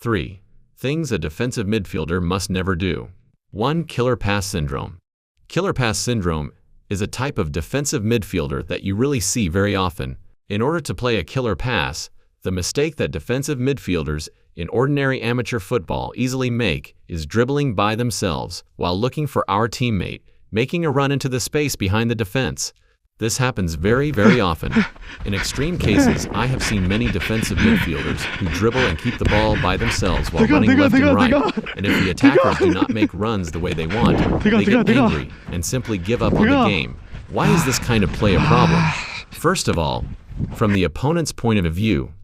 3. Things a defensive midfielder must never do. 1. Killer pass syndrome. Killer pass syndrome is a type of defensive midfielder that you really see very often. In order to play a killer pass, the mistake that defensive midfielders in ordinary amateur football easily make is dribbling by themselves while looking for our teammate, making a run into the space behind the defense. This happens very, very often. In extreme cases, I have seen many defensive midfielders who dribble and keep the ball by themselves while running left and right, and if the attackers do not make runs the way they want, they get angry and simply give up on the game. Why is this kind of play a problem? First of all, from the opponent's point of view,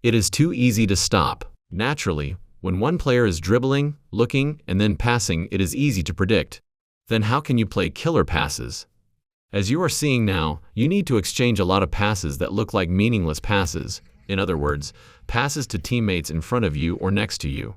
it is too easy to stop. Naturally, when one player is dribbling, looking, and then passing, it is easy to predict. Then how can you play killer passes? As you are seeing now, you need to exchange a lot of passes that look like meaningless passes. In other words, passes to teammates in front of you or next to you.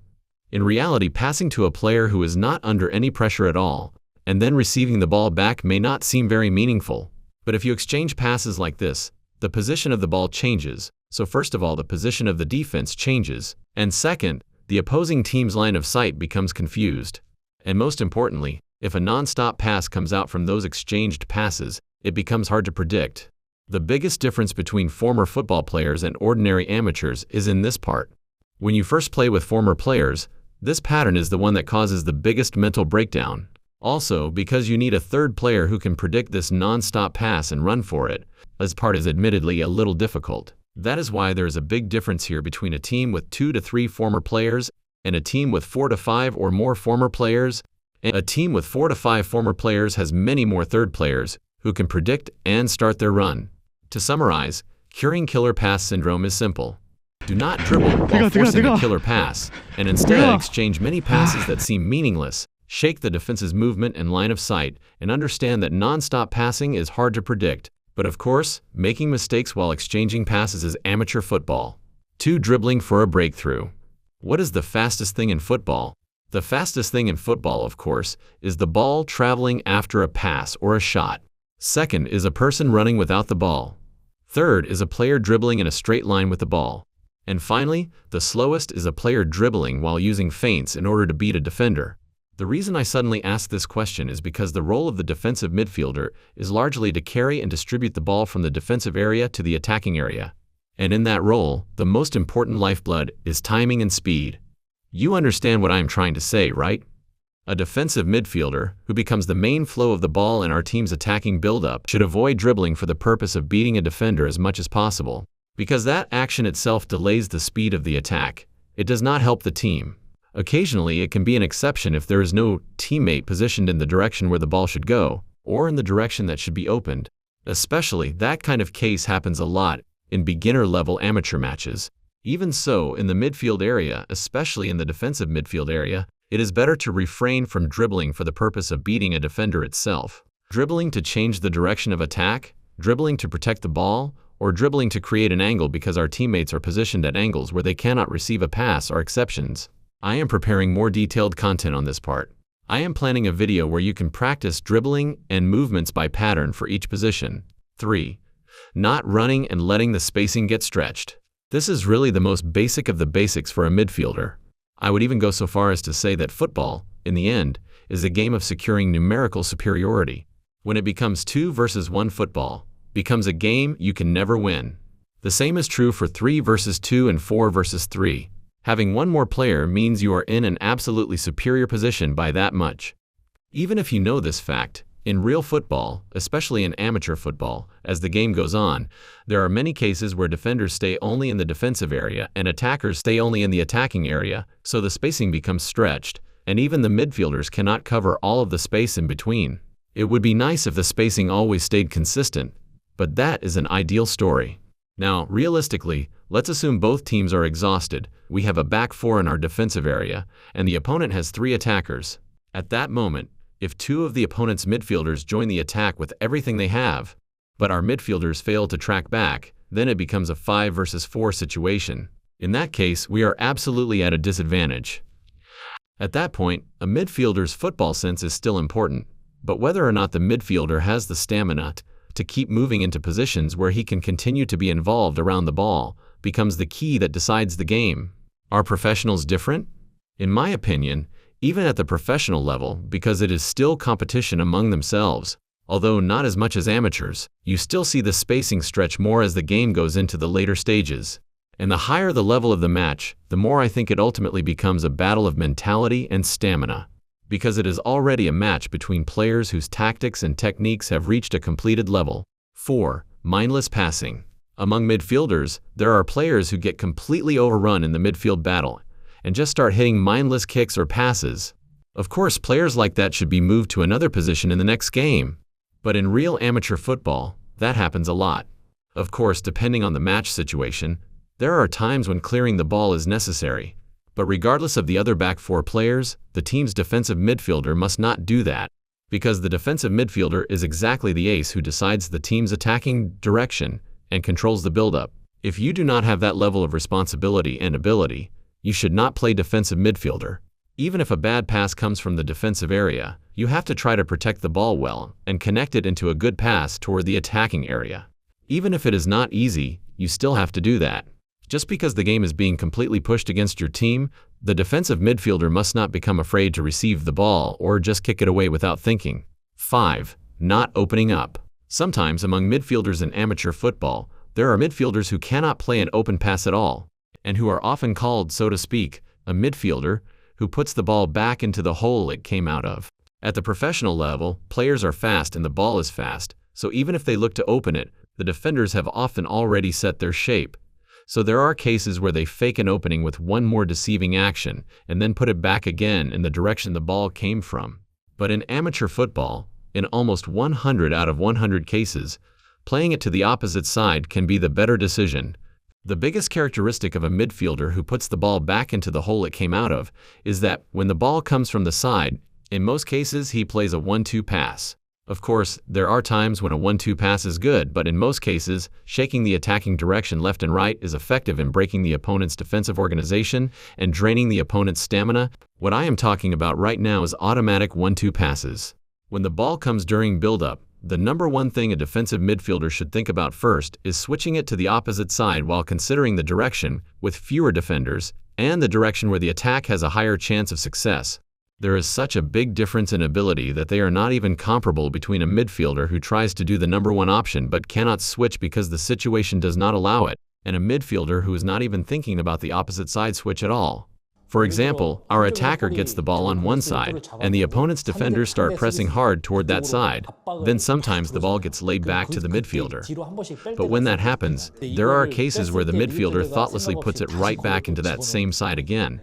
In reality, passing to a player who is not under any pressure at all, and then receiving the ball back may not seem very meaningful. But if you exchange passes like this, the position of the ball changes. So first of all, the position of the defense changes. And second, the opposing team's line of sight becomes confused. And most importantly, if a non-stop pass comes out from those exchanged passes, it becomes hard to predict. The biggest difference between former football players and ordinary amateurs is in this part. When you first play with former players, this pattern is the one that causes the biggest mental breakdown. Also, because you need a third player who can predict this non-stop pass and run for it, this part is admittedly a little difficult. That is why there is a big difference here between a team with 2 to 3 former players and a team with 4 to 5 or more former players. And a team with 4 to 5 former players has many more third players who can predict and start their run. To summarize, curing killer pass syndrome is simple. Do not dribble while forcing a killer pass, and instead exchange many passes that seem meaningless. Shake the defense's movement and line of sight, and understand that non-stop passing is hard to predict. But of course, making mistakes while exchanging passes is amateur football. 2. Dribbling for a breakthrough. What is the fastest thing in football? The fastest thing in football, of course, is the ball traveling after a pass or a shot. Second is a person running without the ball. Third is a player dribbling in a straight line with the ball. And finally, the slowest is a player dribbling while using feints in order to beat a defender. The reason I suddenly ask this question is because the role of the defensive midfielder is largely to carry and distribute the ball from the defensive area to the attacking area. And in that role, the most important lifeblood is timing and speed. You understand what I am trying to say, right? A defensive midfielder, who becomes the main flow of the ball in our team's attacking build-up, should avoid dribbling for the purpose of beating a defender as much as possible. Because that action itself delays the speed of the attack. It does not help the team. Occasionally, it can be an exception if there is no teammate positioned in the direction where the ball should go, or in the direction that should be opened. Especially, that kind of case happens a lot in beginner-level amateur matches. Even so, in the midfield area, especially in the defensive midfield area, it is better to refrain from dribbling for the purpose of beating a defender itself. Dribbling to change the direction of attack, dribbling to protect the ball, or dribbling to create an angle because our teammates are positioned at angles where they cannot receive a pass are exceptions. I am preparing more detailed content on this part. I am planning a video where you can practice dribbling and movements by pattern for each position. 3. Not running and letting the spacing get stretched. This is really the most basic of the basics for a midfielder. I would even go so far as to say that football, in the end, is a game of securing numerical superiority. When it becomes 2 versus 1 football, becomes a game you can never win. The same is true for 3 versus 2 and 4 versus 3. Having one more player means you are in an absolutely superior position by that much. Even if you know this fact, in real football, especially in amateur football, as the game goes on, there are many cases where defenders stay only in the defensive area and attackers stay only in the attacking area, so the spacing becomes stretched, and even the midfielders cannot cover all of the space in between. It would be nice if the spacing always stayed consistent, but that is an ideal story. Now, realistically, let's assume both teams are exhausted. We have a back 4 in our defensive area, and the opponent has 3 attackers. At that moment, if 2 of the opponent's midfielders join the attack with everything they have, but our midfielders fail to track back, then it becomes a 5 versus 4 situation. In that case, we are absolutely at a disadvantage. At that point, a midfielder's football sense is still important, but whether or not the midfielder has the stamina to keep moving into positions where he can continue to be involved around the ball becomes the key that decides the game. Are professionals different? In my opinion, even at the professional level, because it is still competition among themselves, although not as much as amateurs, you still see the spacing stretch more as the game goes into the later stages. And the higher the level of the match, the more I think it ultimately becomes a battle of mentality and stamina, because it is already a match between players whose tactics and techniques have reached a completed level. 4. Mindless passing. Among midfielders, there are players who get completely overrun in the midfield battle and just start hitting mindless kicks or passes. Of course, players like that should be moved to another position in the next game. But in real amateur football, that happens a lot. Of course, depending on the match situation, there are times when clearing the ball is necessary. But regardless of the other back four players, the team's defensive midfielder must not do that, because the defensive midfielder is exactly the ace who decides the team's attacking direction and controls the build-up. If you do not have that level of responsibility and ability, you should not play defensive midfielder. Even if a bad pass comes from the defensive area, you have to try to protect the ball well and connect it into a good pass toward the attacking area. Even if it is not easy, you still have to do that. Just because the game is being completely pushed against your team, the defensive midfielder must not become afraid to receive the ball or just kick it away without thinking. 5. Not opening up. Sometimes among midfielders in amateur football, there are midfielders who cannot play an open pass at all, and who are often called, so to speak, a midfielder who puts the ball back into the hole it came out of. At the professional level, players are fast and the ball is fast, so even if they look to open it, the defenders have often already set their shape. So there are cases where they fake an opening with one more deceiving action and then put it back again in the direction the ball came from. But in amateur football, in almost 100 out of 100 cases, playing it to the opposite side can be the better decision. The biggest characteristic of a midfielder who puts the ball back into the hole it came out of is that when the ball comes from the side, in most cases he plays a 1-2 pass. Of course, there are times when a 1-2 pass is good, but in most cases, shaking the attacking direction left and right is effective in breaking the opponent's defensive organization and draining the opponent's stamina. What I am talking about right now is automatic 1-2 passes. When the ball comes during build-up, the number one thing a defensive midfielder should think about first is switching it to the opposite side while considering the direction with fewer defenders and the direction where the attack has a higher chance of success. There is such a big difference in ability that they are not even comparable between a midfielder who tries to do the number one option but cannot switch because the situation does not allow it, and a midfielder who is not even thinking about the opposite side switch at all. For example, our attacker gets the ball on one side, and the opponent's defenders start pressing hard toward that side. Then sometimes the ball gets laid back to the midfielder. But when that happens, there are cases where the midfielder thoughtlessly puts it right back into that same side again.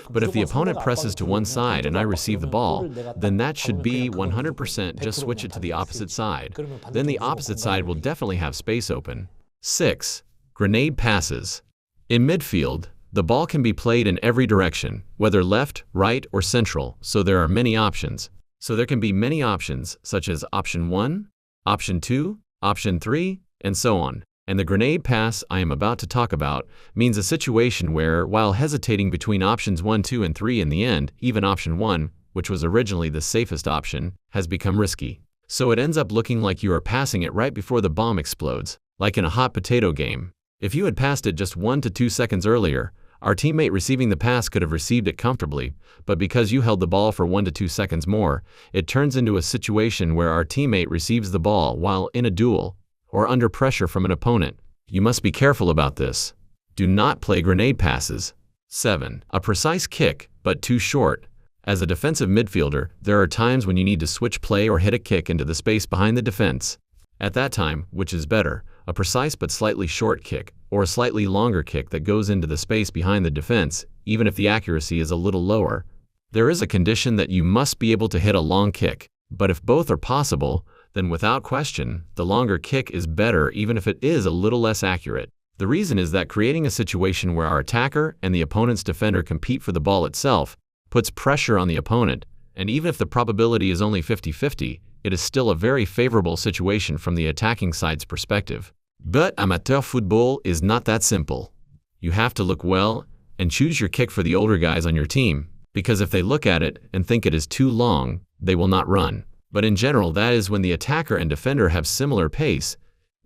But if the opponent presses to one side and I receive the ball, then that should be 100% just switch it to the opposite side. Then the opposite side will definitely have space open. 6. Grenade passes. In midfield, the ball can be played in every direction, whether left, right, or central, so there are many options. So there can be many options, such as option 1, option 2, option 3, and so on. And the grenade pass I am about to talk about means a situation where, while hesitating between options 1, 2, and 3 in the end, even option 1, which was originally the safest option, has become risky. So it ends up looking like you are passing it right before the bomb explodes, like in a hot potato game. If you had passed it just 1 to 2 seconds earlier, our teammate receiving the pass could have received it comfortably, but because you held the ball for 1 to 2 seconds more, it turns into a situation where our teammate receives the ball while in a duel or under pressure from an opponent. You must be careful about this. Do not play grenade passes. 7. A precise kick, but too short. As a defensive midfielder, there are times when you need to switch play or hit a kick into the space behind the defense. At that time, which is better, a precise but slightly short kick, or a slightly longer kick that goes into the space behind the defense, even if the accuracy is a little lower? There is a condition that you must be able to hit a long kick, but if both are possible, then without question, the longer kick is better even if it is a little less accurate. The reason is that creating a situation where our attacker and the opponent's defender compete for the ball itself puts pressure on the opponent, and even if the probability is only 50-50, it is still a very favorable situation from the attacking side's perspective. But amateur football is not that simple. You have to look well and choose your kick for the older guys on your team, because if they look at it and think it is too long, they will not run. But in general, that is when the attacker and defender have similar pace,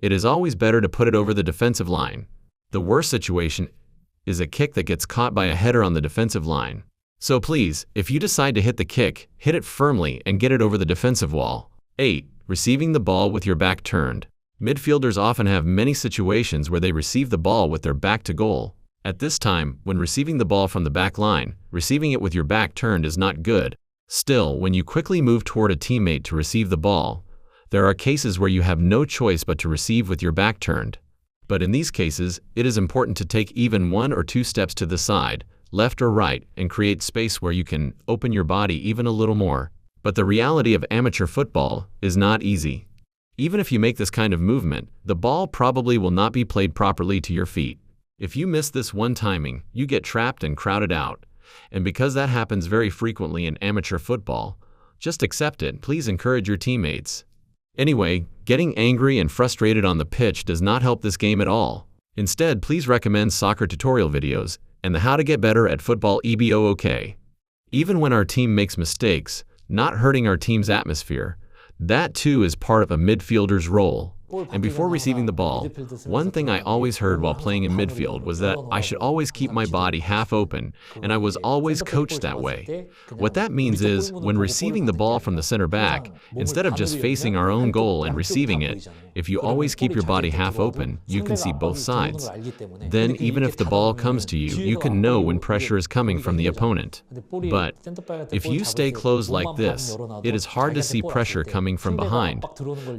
it is always better to put it over the defensive line. The worst situation is a kick that gets caught by a header on the defensive line. So please, if you decide to hit the kick, hit it firmly and get it over the defensive wall. 8. Receiving the ball with your back turned. Midfielders often have many situations where they receive the ball with their back to goal. At this time, when receiving the ball from the back line, receiving it with your back turned is not good. Still, when you quickly move toward a teammate to receive the ball, there are cases where you have no choice but to receive with your back turned. But in these cases, it is important to take even 1 or 2 steps to the side, left or right, and create space where you can open your body even a little more. But the reality of amateur football is not easy. Even if you make this kind of movement, the ball probably will not be played properly to your feet. If you miss this one timing, you get trapped and crowded out. And because that happens very frequently in amateur football, just accept it. Please encourage your teammates. Anyway, getting angry and frustrated on the pitch does not help this game at all. Instead, please recommend soccer tutorial videos and the how to get better at football EBOOK. Even when our team makes mistakes, not hurting our team's atmosphere, that too is part of a midfielder's role. And before receiving the ball, one thing I always heard while playing in midfield was that I should always keep my body half open, and I was always coached that way. What that means is, when receiving the ball from the center back, instead of just facing our own goal and receiving it, if you always keep your body half open, you can see both sides. Then even if the ball comes to you, you can know when pressure is coming from the opponent. But if you stay closed like this, it is hard to see pressure coming from behind.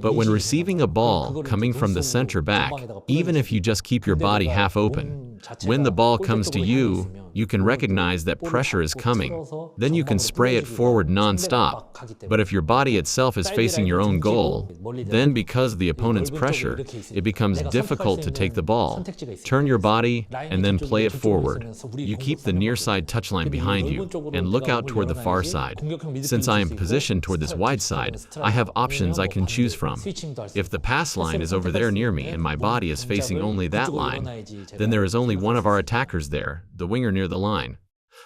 But when receiving a ball coming from the center back, even if you just keep your body half open, when the ball comes to you, you can recognize that pressure is coming. Then you can spray it forward non-stop. But if your body itself is facing your own goal, then because of the opponent's pressure, it becomes difficult to take the ball. Turn your body and then play it forward. You keep the near side touchline behind you and look out toward the far side. Since I am positioned toward this wide side, I have options I can choose from. If the pass line is over there near me and my body is facing only that line, then there is only one of our attackers there, the winger near the line.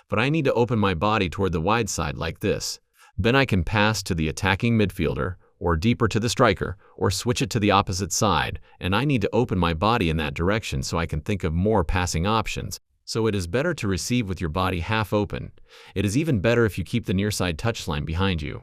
But I need to open my body toward the wide side like this. Then I can pass to the attacking midfielder, or deeper to the striker, or switch it to the opposite side, and I need to open my body in that direction so I can think of more passing options. So it is better to receive with your body half open. It is even better if you keep the near side touchline behind you.